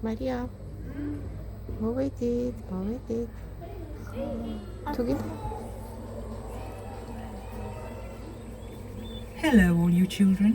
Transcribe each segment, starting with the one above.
Maria, მოვედით. თუ გინდა Hello, all you children.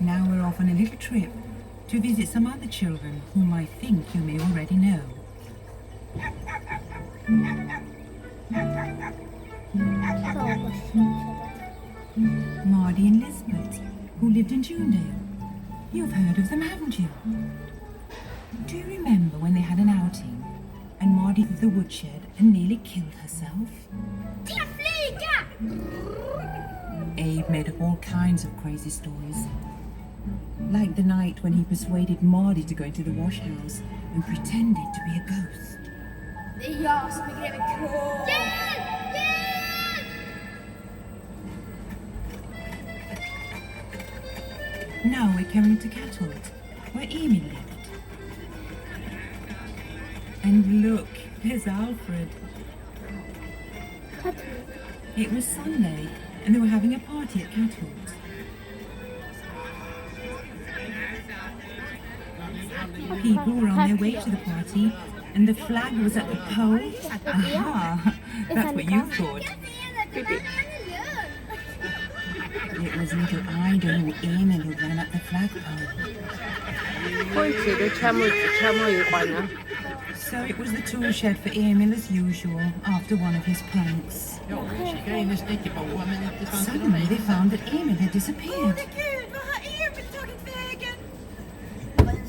Now we're off on a little trip to visit some other children whom I think you may already know. Mardy and Lisbeth, who lived in Junedale. You've heard of them, haven't you? Do you remember when they had an outing and Mardy threw the woodshed and nearly killed herself? Abe made up all kinds of crazy stories. Like the night when he persuaded Mardy to go into the wash house and pretended to be a ghost. Now we're coming to Catholt, where Emil lived. And look, there's Alfred. It was Sunday, and they were having a party at Catholt. People were on their way to the party, and the flag was at the pole. Aha! That's what you thought. It was little Ida and Emil who ran up the flagpole. 포인트를 참호이거나 So it was the tool shed for Emil as usual after one of his pranks. Suddenly they found that Emil had disappeared.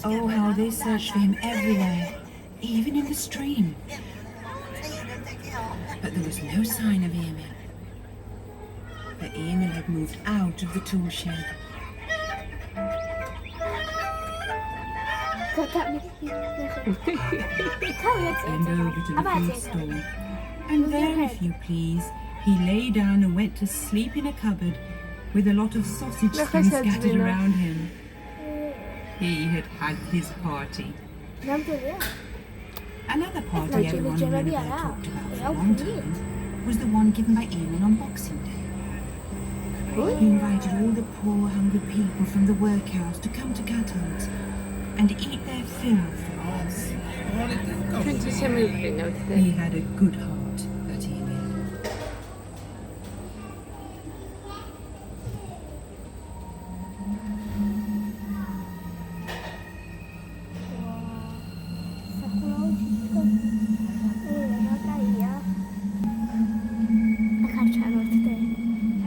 Oh, how they searched for him everywhere, even in the stream. But there was no sign of Emil. But Emil had moved out of the tool shed. And over to the food store. And there, if you please, he lay down and went to sleep in a cupboard with a lot of sausage skins scattered around him. He had had his party. Another party everyone in Winnipeg talked about for a long time was the one given by Emil on Boxing Day. He invited all the poor, hungry people from the workhouse to come to Catholt and eat their fill of the odds. He had a good heart, that Emil.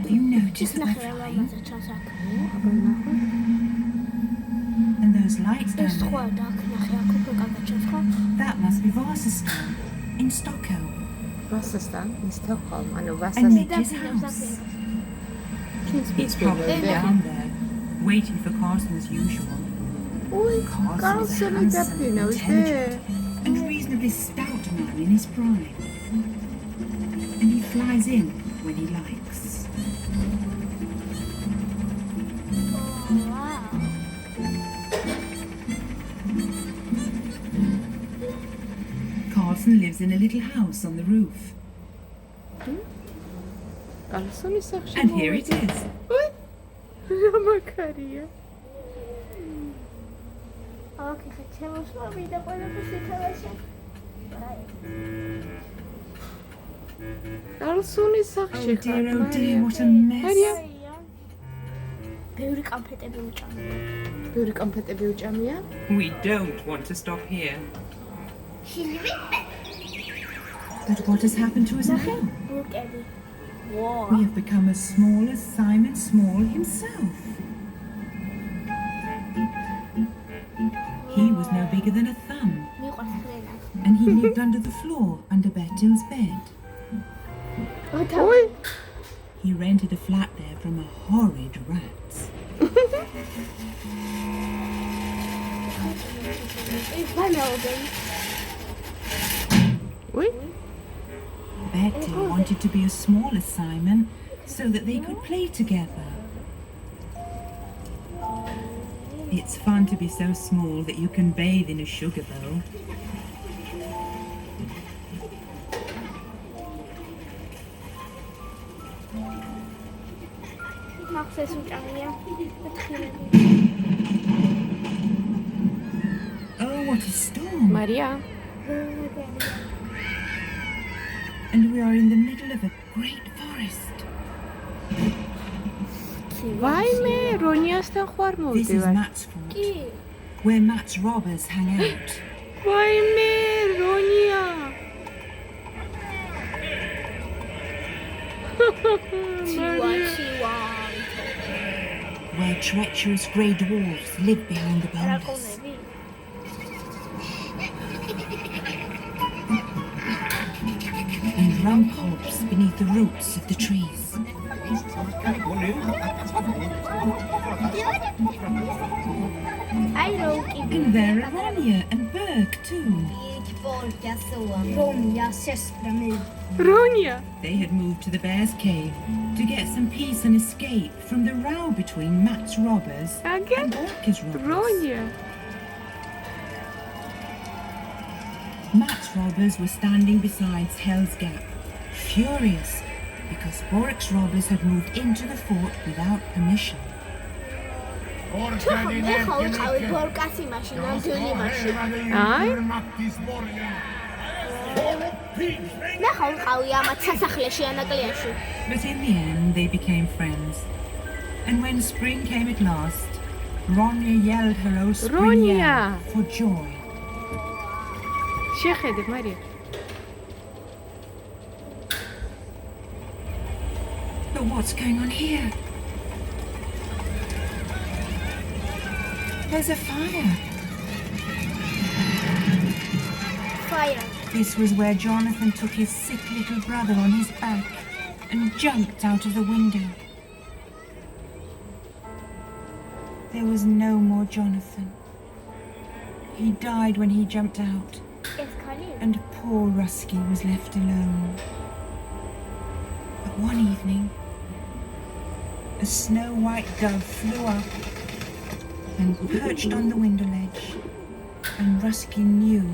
Have you noticed that they're flying? And those lights down there? That must be Vasastan in Stockholm. Vasastan in Stockholm. And Mickey's house. It's probably down there, waiting for Carlson as usual. Carlson is intelligent and reasonably stout man in his prime. And he flies in when he likes. Carlson lives in a little house on the roof. And here it is. Oh dear, what a mess. We don't want to stop here. But what has happened to us now? We have become as small as Simon Small himself. He was no bigger than a thumb, and he lived under the floor under Bertil's bed. He rented a flat there from a horrid rat. Betty wanted to be as small as Simon so that they could play together. It's fun to be so small that you can bathe in a sugar bowl. What a storm! Maria. And we are in the middle of a great forest. ვაიმე, რონიასთან ხوار This is მოვდივარ. Matt's fort, where Matt's robbers hang out. ვაიმე, რონია. Where treacherous grey dwarfs live behind the boulders. And rump hops beneath the roots of the trees. And there are Ronja and Berg too. რონია. They had moved to the bear's cave to get some peace and escape from the row between Matt's robbers Again? and Orca's robbers. რონია. Matt's robbers were standing beside Hell's Gap, furious because Borik's robbers had moved into the fort without permission. აი, But in the end, they became friends. And when spring came at last, Ronja yelled her old spring Ronja! yell for joy. შეხედე, მარია. But what's going on here? There's a fire. This was where Jonathan took his sick little brother on his back and jumped out of the window. There was no more Jonathan. He died when he jumped out, and poor Rusky was left alone. But one evening, a snow-white dove flew up and perched on the window ledge, and Rusky knew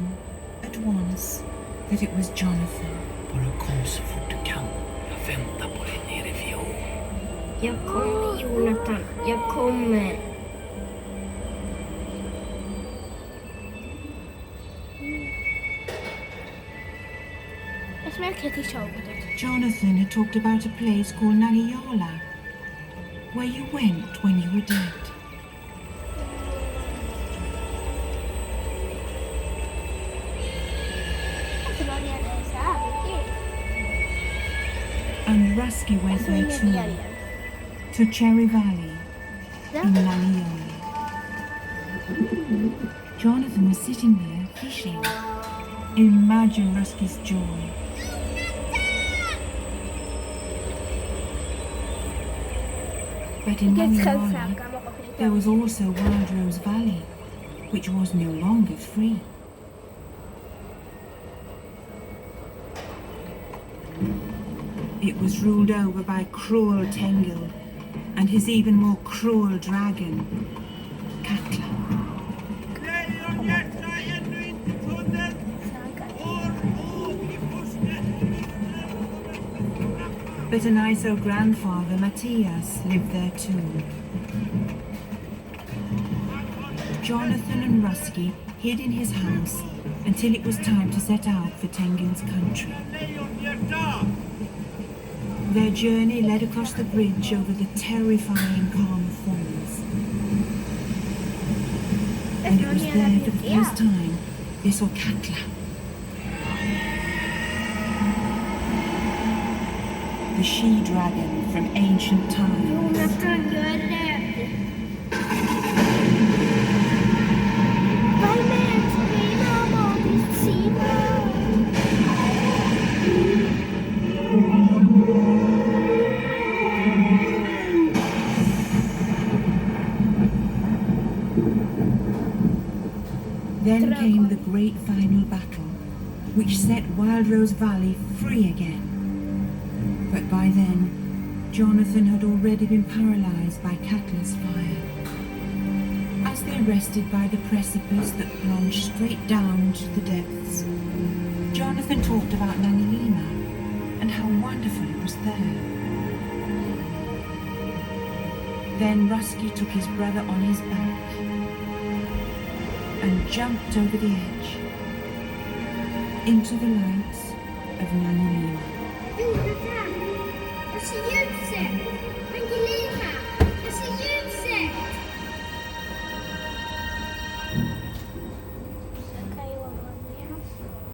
at once that it was Jonathan. Bara kom så fort du kan. Jag väntar på dig nere vid ån. Jag kommer, Jonathan. Jag kommer. Jonathan had talked about a place called Nangiala, where you went when you were dead. And Rusky went there too, to Cherry Valley in Nangiala. Jonathan was sitting there fishing. Imagine Rusky's joy. But in Nangiala, there was also Wild Rose Valley, which was no longer free. It was ruled over by cruel Tengil and his even more cruel dragon, Katla. But an ISO grandfather, Matthias, lived there too. Jonathan and Rusky hid in his house until it was time to set out for Tengil's country. Their journey led across the bridge over the terrifying Karma Falls. And it was there for the first time they saw Katla. The she-dragon from ancient times. Then came the great final battle, which set Wild Rose Valley free again. But by then, Jonathan had already been paralyzed by Katla's fire. As they rested by the precipice that plunged straight down to the depths, Jonathan talked about Nangilima and how wonderful it was there. Then Rusky took his brother on his back. and jumped over the edge into the lights of Nanyamila. Jonathan, vad ser ljuset?